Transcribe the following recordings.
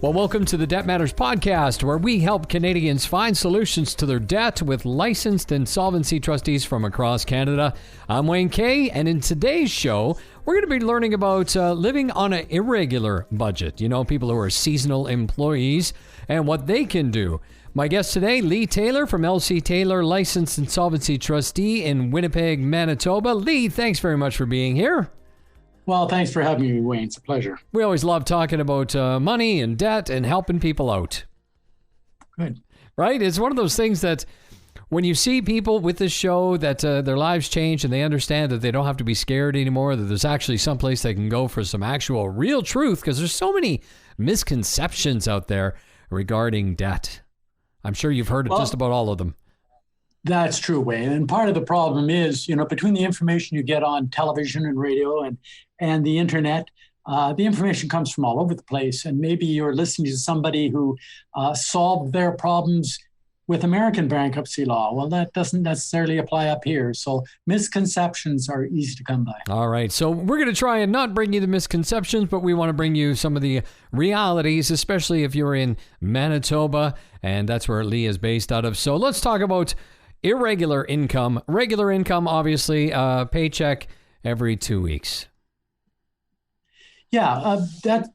Well, welcome to the Debt Matters podcast, where we help Canadians find solutions to their debt with licensed insolvency trustees from across Canada. I'm Wayne Kay, and in today's show, we're going to be learning about living on an irregular budget. You know, people who are seasonal employees and what they can do. My guest today, Leigh Taylor from LCTaylor, licensed insolvency trustee in Winnipeg, Manitoba. Leigh, thanks very much for being here. Well, thanks for having me, Wayne. It's a pleasure. We always love talking about money and debt and helping people out. Good. Right? It's one of those things that when you see people with this show that their lives change and they understand that they don't have to be scared anymore, that there's actually someplace they can go for some actual real truth, because there's so many misconceptions out there regarding debt. I'm sure you've heard of just about all of them. That's true, Wayne. And part of the problem is, between the information you get on television and radio and the internet, the information comes from all over the place. And maybe you're listening to somebody who solved their problems with American bankruptcy law. Well, that doesn't necessarily apply up here. So misconceptions are easy to come by. All right. So we're going to try and not bring you the misconceptions, but we want to bring you some of the realities, especially if you're in Manitoba. And that's where Leigh is based out of. So let's talk about irregular income. Regular income, obviously, paycheck every 2 weeks. Yeah,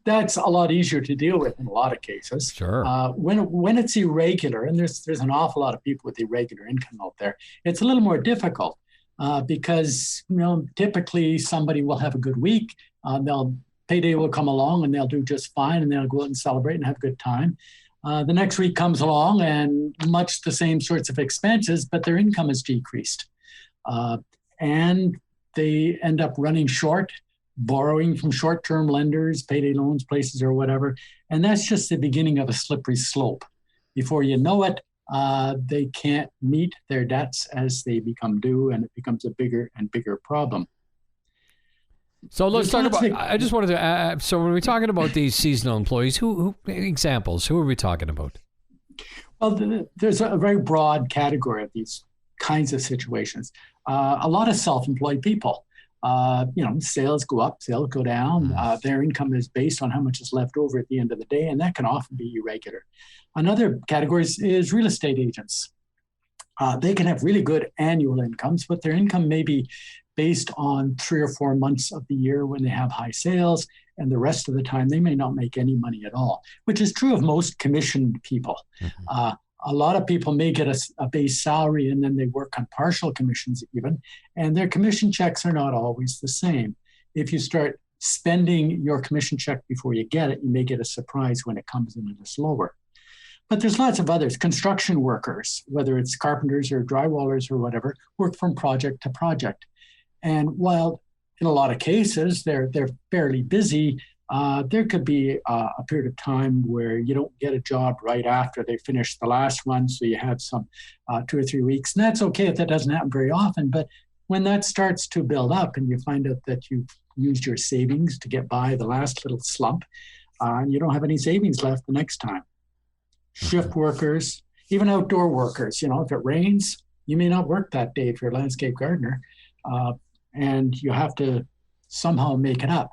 that's a lot easier to deal with in a lot of cases. Sure. When it's irregular, and there's an awful lot of people with irregular income out there, it's a little more difficult because typically somebody will have a good week. Payday will come along and they'll do just fine, and they'll go out and celebrate and have a good time. The next week comes along and much the same sorts of expenses, but their income is decreased. And they end up running short, borrowing from short-term lenders, payday loans, places or whatever. And that's just the beginning of a slippery slope. Before you know it, they can't meet their debts as they become due, and it becomes a bigger and bigger problem. So let's talk about, I just wanted to, so when we're talking about these seasonal employees, who examples, who are we talking about? Well, there's a very broad category of these kinds of situations. A lot of self-employed people, sales go up, sales go down. Their income is based on how much is left over at the end of the day, and that can often be irregular. Another category is real estate agents. They can have really good annual incomes, but their income may be based on 3 or 4 months of the year when they have high sales, and the rest of the time they may not make any money at all, which is true of most commissioned people. Mm-hmm. A lot of people may get a base salary and then they work on partial commissions even, and their commission checks are not always the same. If you start spending your commission check before you get it, you may get a surprise when it comes in a little slower. But there's lots of others. Construction workers, whether it's carpenters or drywallers or whatever, work from project to project. And while in a lot of cases they're fairly busy, there could be a period of time where you don't get a job right after they finish the last one, so you have some 2 or 3 weeks. And that's okay if that doesn't happen very often. But when that starts to build up and you find out that you've used your savings to get by the last little slump, and you don't have any savings left the next time. Shift workers, even outdoor workers, if it rains, you may not work that day if you're a landscape gardener. And you have to somehow make it up.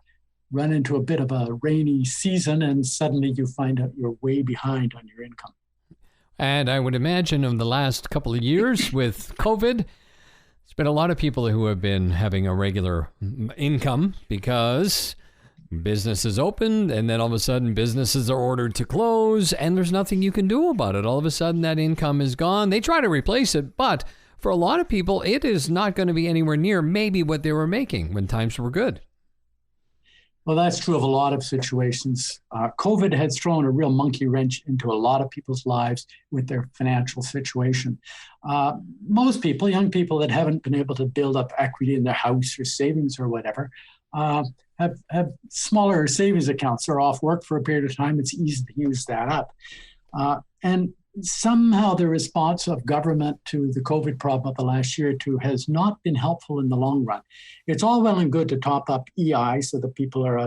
Run into a bit of a rainy season, and suddenly you find out you're way behind on your income. And I would imagine in the last couple of years with COVID, there's been a lot of people who have been having a regular income because businesses opened, and then all of a sudden businesses are ordered to close, and there's nothing you can do about it. All of a sudden that income is gone. They try to replace it, but for a lot of people, it is not going to be anywhere near maybe what they were making when times were good. Well, that's true of a lot of situations. COVID has thrown a real monkey wrench into a lot of people's lives with their financial situation. Most people, young people that haven't been able to build up equity in their house or savings or whatever, have smaller savings accounts. They're off work for a period of time. It's easy to use that up. And somehow the response of government to the COVID problem of the last year or two has not been helpful in the long run. It's all well and good to top up EI so that people are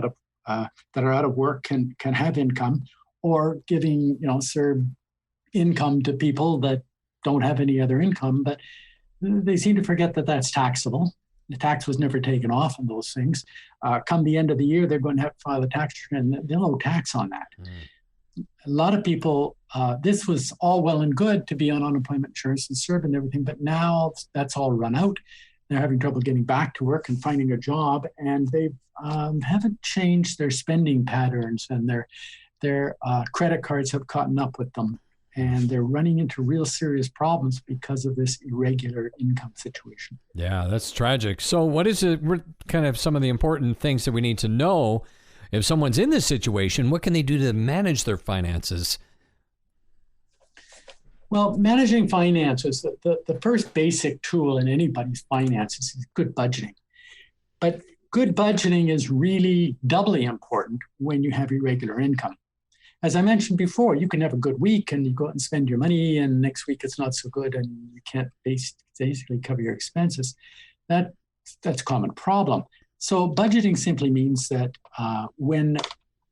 that are out of work can have income, or giving CERB income to people that don't have any other income. But they seem to forget that that's taxable. The tax was never taken off on those things. Come the end of the year, they're going to have to file a tax return, and they'll owe tax on that. a lot of people, this was all well and good to be on unemployment insurance and serve and everything, but now that's all run out. They're having trouble getting back to work and finding a job, and they haven't changed their spending patterns, and their credit cards have caught up with them, and they're running into real serious problems because of this irregular income situation. Yeah, that's tragic. So what is it, kind of some of the important things that we need to know if someone's in this situation? What can they do to manage their finances? Well, managing finances, the first basic tool in anybody's finances is good budgeting. But good budgeting is really doubly important when you have irregular income. As I mentioned before, you can have a good week and you go out and spend your money, and next week it's not so good and you can't basically cover your expenses. That's a common problem. So budgeting simply means that when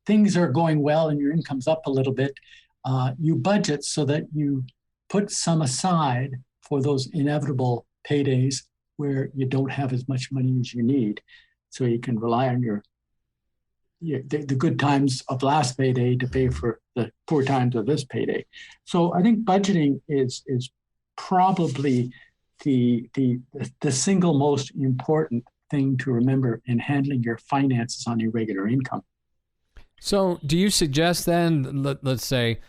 things are going well and your income's up a little bit, you budget so that you put some aside for those inevitable paydays where you don't have as much money as you need. So you can rely on the good times of last payday to pay for the poor times of this payday. So I think budgeting is probably the single most important thing to remember in handling your finances on irregular income. So do you suggest then, let's say,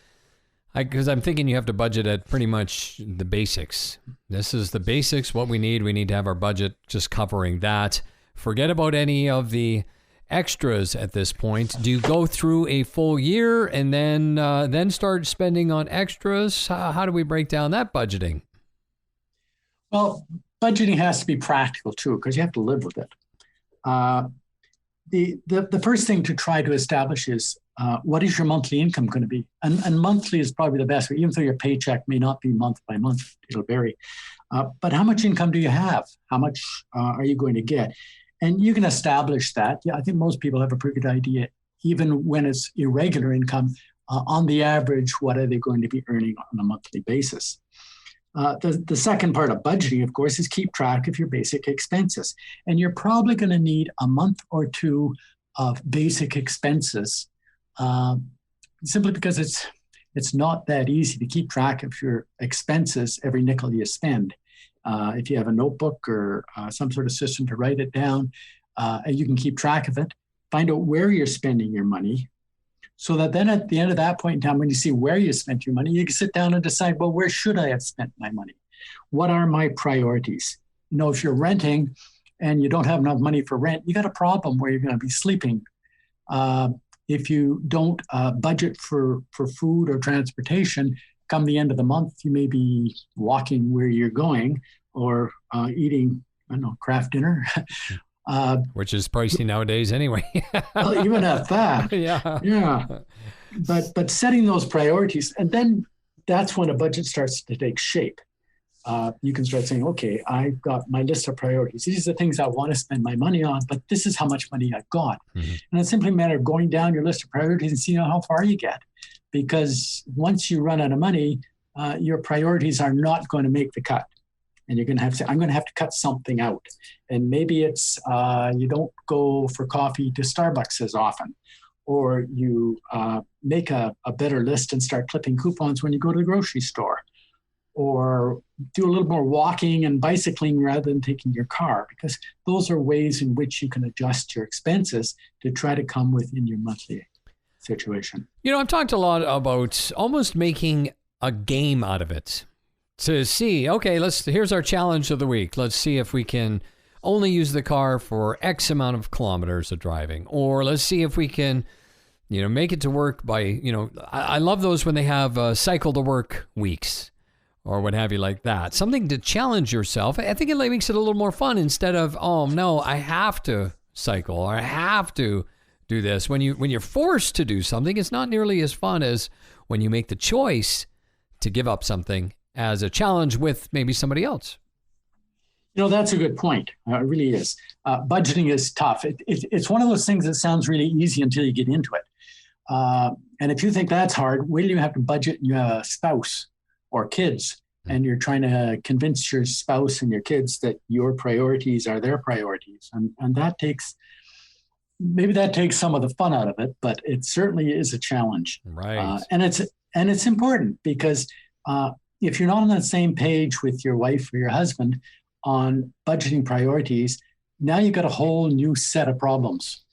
because I'm thinking you have to budget at pretty much the basics. This is the basics, what we need. We need to have our budget just covering that. Forget about any of the extras at this point. Do you go through a full year and then start spending on extras? How do we break down that budgeting? Well, budgeting has to be practical too, because you have to live with it. The first thing to try to establish is what is your monthly income going to be? And monthly is probably the best way, even though your paycheck may not be month by month, it'll vary. But how much income do you have? How much are you going to get? And you can establish that. Yeah, I think most people have a pretty good idea, even when it's irregular income, on the average, what are they going to be earning on a monthly basis? The second part of budgeting, of course, is keep track of your basic expenses. And you're probably going to need a month or two of basic expenses, simply because it's not that easy to keep track of your expenses every nickel you spend. If you have a notebook or some sort of system to write it down, and you can keep track of it, find out where you're spending your money, so that then at the end of that point in time, when you see where you spent your money, you can sit down and decide, well, where should I have spent my money? What are my priorities? You know, if you're renting and you don't have enough money for rent, you got a problem where you're going to be sleeping. If you don't budget for food or transportation, come the end of the month, you may be walking where you're going or eating, I don't know, craft dinner. Which is pricey nowadays anyway. Well, even at that. Yeah. But setting those priorities, and then that's when a budget starts to take shape. You can start saying, okay, I've got my list of priorities. These are the things I want to spend my money on, but this is how much money I've got. Mm-hmm. And it's simply a matter of going down your list of priorities and seeing how far you get. Because once you run out of money, your priorities are not going to make the cut. And you're going to have to say, I'm going to have to cut something out. And maybe it's you don't go for coffee to Starbucks as often, or you make a better list and start clipping coupons when you go to the grocery store, or do a little more walking and bicycling rather than taking your car, because those are ways in which you can adjust your expenses to try to come within your monthly situation. You know, I've talked a lot about almost making a game out of it to see, okay, here's our challenge of the week. Let's see if we can only use the car for X amount of kilometers of driving, or let's see if we can, make it to work by, I love those when they have cycle to work weeks or what have you like that. Something to challenge yourself. I think it makes it a little more fun instead of, oh no, I have to cycle or I have to do this. When you're forced to do something, it's not nearly as fun as when you make the choice to give up something as a challenge with maybe somebody else. That's a good point. It really is. Budgeting is tough. It's one of those things that sounds really easy until you get into it. And if you think that's hard, wait till you have to budget and you have a spouse or kids, and you're trying to convince your spouse and your kids that your priorities are their priorities. And that takes maybe that takes some of the fun out of it, but it certainly is a challenge. Right. And it's important because if you're not on the same page with your wife or your husband on budgeting priorities, now you've got a whole new set of problems.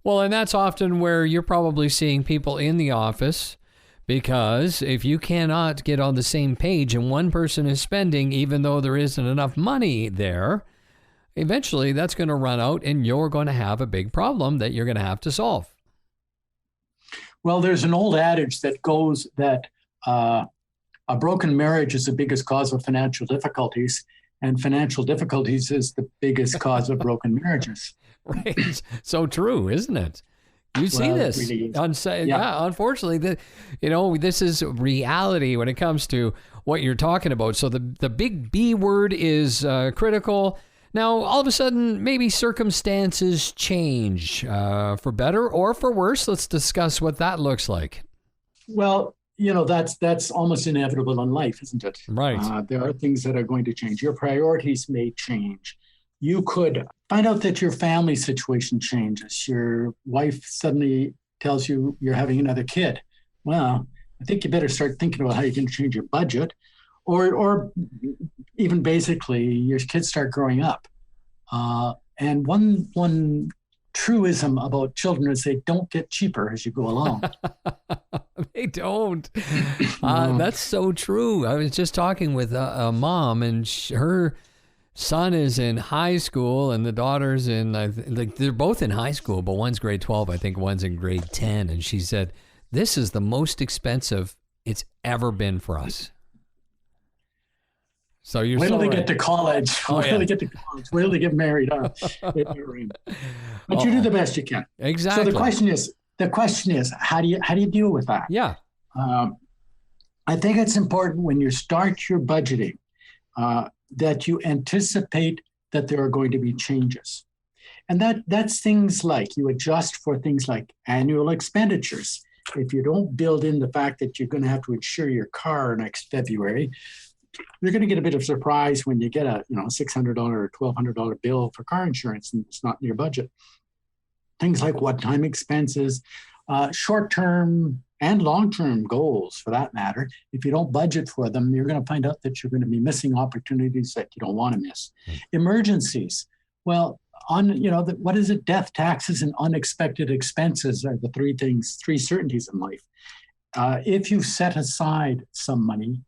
Well, and that's often where you're probably seeing people in the office, because if you cannot get on the same page and one person is spending, even though there isn't enough money there, eventually that's going to run out and you're going to have a big problem that you're going to have to solve. Well, there's an old adage that goes that a broken marriage is the biggest cause of financial difficulties, and financial difficulties is the biggest cause of broken marriages. Right. So true, isn't it? You see this. Really Unfortunately, this is reality when it comes to what you're talking about. So the big B word is critical. Now, all of a sudden, maybe circumstances change for better or for worse. Let's discuss what that looks like. Well, that's almost inevitable in life, isn't it? Right. There are things that are going to change. Your priorities may change. You could find out that your family situation changes. Your wife suddenly tells you you're having another kid. Well, I think you better start thinking about how you can change your budget, or even basically your kids start growing up. And one truism about children is they don't get cheaper as you go along. They don't. That's so true. I was just talking with a mom, and her son is in high school, and the daughter's in, they're both in high school, but one's grade 12, I think one's in grade 10. And she said, this is the most expensive it's ever been for us. So you're wait till they right. get to college. Wait till they get to college. Wait till they get married. But you do the best you can. Exactly. So the question is, how do you deal with that? Yeah. I think it's important when you start your budgeting that you anticipate that there are going to be changes. And that's things like you adjust for things like annual expenditures. If you don't build in the fact that you're going to have to insure your car next February, you're going to get a bit of surprise when you get a $600 or $1,200 bill for car insurance and it's not in your budget. Things like one-time expenses, short-term and long-term goals for that matter. If you don't budget for them, you're going to find out that you're going to be missing opportunities that you don't want to miss. Emergencies. Well, what is it? Death, taxes, and unexpected expenses are the three certainties in life. If you set aside some money,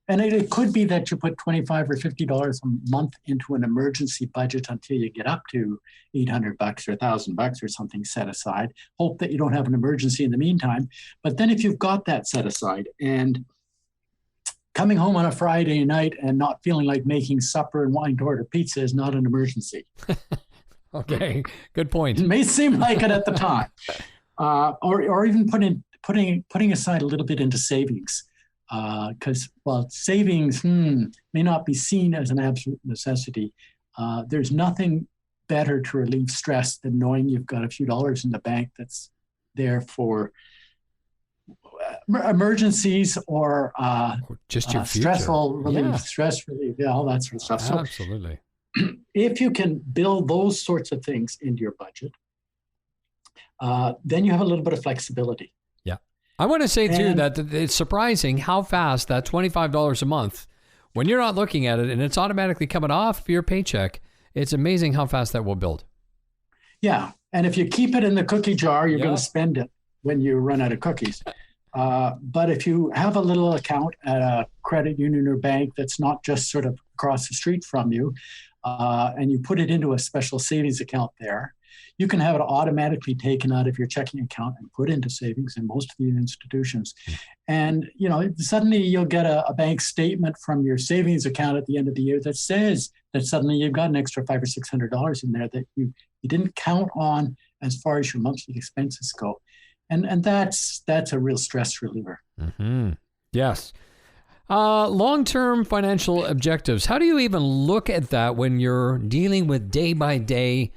and it could be that you put $25 or $50 a month into an emergency budget until you get up to $800 or $1,000 or something set aside. Hope that you don't have an emergency in the meantime. But then if you've got that set aside and coming home on a Friday night and not feeling like making supper and wanting to order pizza is not an emergency. Okay, good point. It may seem like it at the time. Or even putting aside a little bit into savings. Because savings may not be seen as an absolute necessity. There's nothing better to relieve stress than knowing you've got a few dollars in the bank that's there for emergencies or just your stressful relief, stress relief, all that sort of stuff. So absolutely. If you can build those sorts of things into your budget, then you have a little bit of flexibility. I want to say, too, that it's surprising how fast that $25 a month, when you're not looking at it and it's automatically coming off your paycheck, it's amazing how fast that will build. Yeah. And if you keep it in the cookie jar, you're going to spend it when you run out of cookies. But if you have a little account at a credit union or bank that's not just sort of across the street from you, and you put it into a special savings account there, you can have it automatically taken out of your checking account and put into savings in most of these institutions. And, suddenly you'll get a bank statement from your savings account at the end of the year that says that suddenly you've got an extra $500 or $600 in there that you didn't count on as far as your monthly expenses go. And that's a real stress reliever. Mm-hmm. Yes. Long-term financial objectives. How do you even look at that when you're dealing with day by day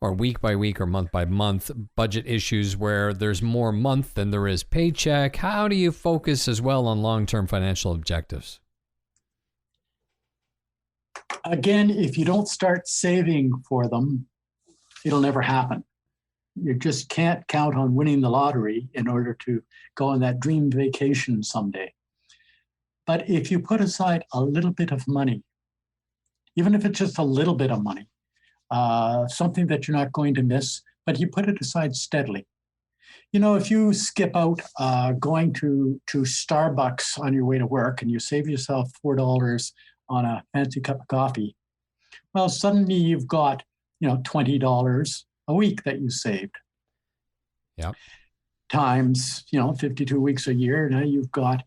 or week by week or month by month budget issues where there's more month than there is paycheck? How do you focus as well on long-term financial objectives? Again, if you don't start saving for them, it'll never happen. You just can't count on winning the lottery in order to go on that dream vacation someday. But if you put aside a little bit of money, even if it's just a little bit of money, something that you're not going to miss, but you put it aside steadily. If you skip out going to Starbucks on your way to work and you save yourself $4 on a fancy cup of coffee, well, suddenly you've got, $20 a week that you saved. Yep. Times, 52 weeks a year. Now you've got,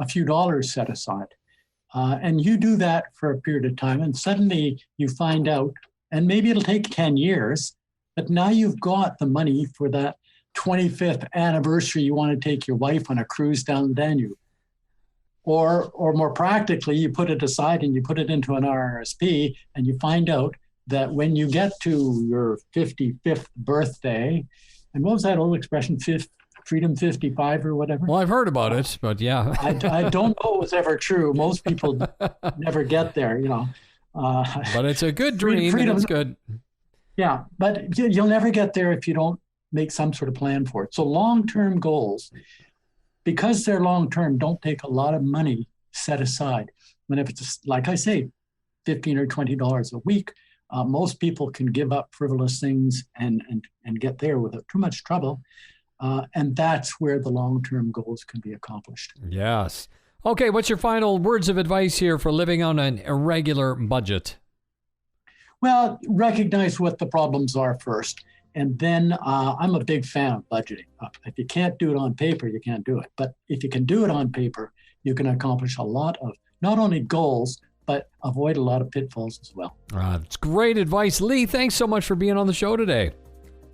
a few dollars set aside. And you do that for a period of time, and suddenly you find out, and maybe it'll take 10 years, but now you've got the money for that 25th anniversary you want to take your wife on a cruise down the Danube. Or more practically, you put it aside and you put it into an RRSP, and you find out that when you get to your 55th birthday, and what was that old expression, Freedom 55 or whatever? Well, I've heard about it, but yeah. I don't know it was ever true. Most people never get there, But it's a good dream, freedom, and it's good. Yeah, but you'll never get there if you don't make some sort of plan for it. So long-term goals, because they're long-term, don't take a lot of money set aside. And if it's, like I say, $15 or $20 a week, most people can give up frivolous things and get there without too much trouble. And that's where the long-term goals can be accomplished. Yes. Okay, what's your final words of advice here for living on an irregular budget? Well, recognize what the problems are first. And then I'm a big fan of budgeting. If you can't do it on paper, you can't do it. But if you can do it on paper, you can accomplish a lot of not only goals, but avoid a lot of pitfalls as well. It's great advice. Leigh, thanks so much for being on the show today.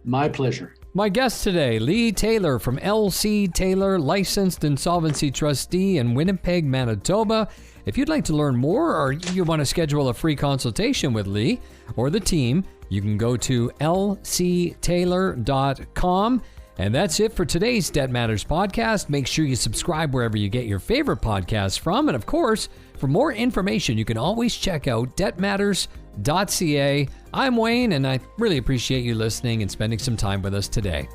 My pleasure. My guest today, Leigh Taylor from LCTaylor, licensed insolvency trustee in Winnipeg, Manitoba. If you'd like to learn more or you want to schedule a free consultation with Leigh or the team, you can go to lctaylor.com. And that's it for today's Debt Matters podcast. Make sure you subscribe wherever you get your favorite podcasts from. And of course, for more information, you can always check out debtmatters.ca. I'm Wayne, and I really appreciate you listening and spending some time with us today.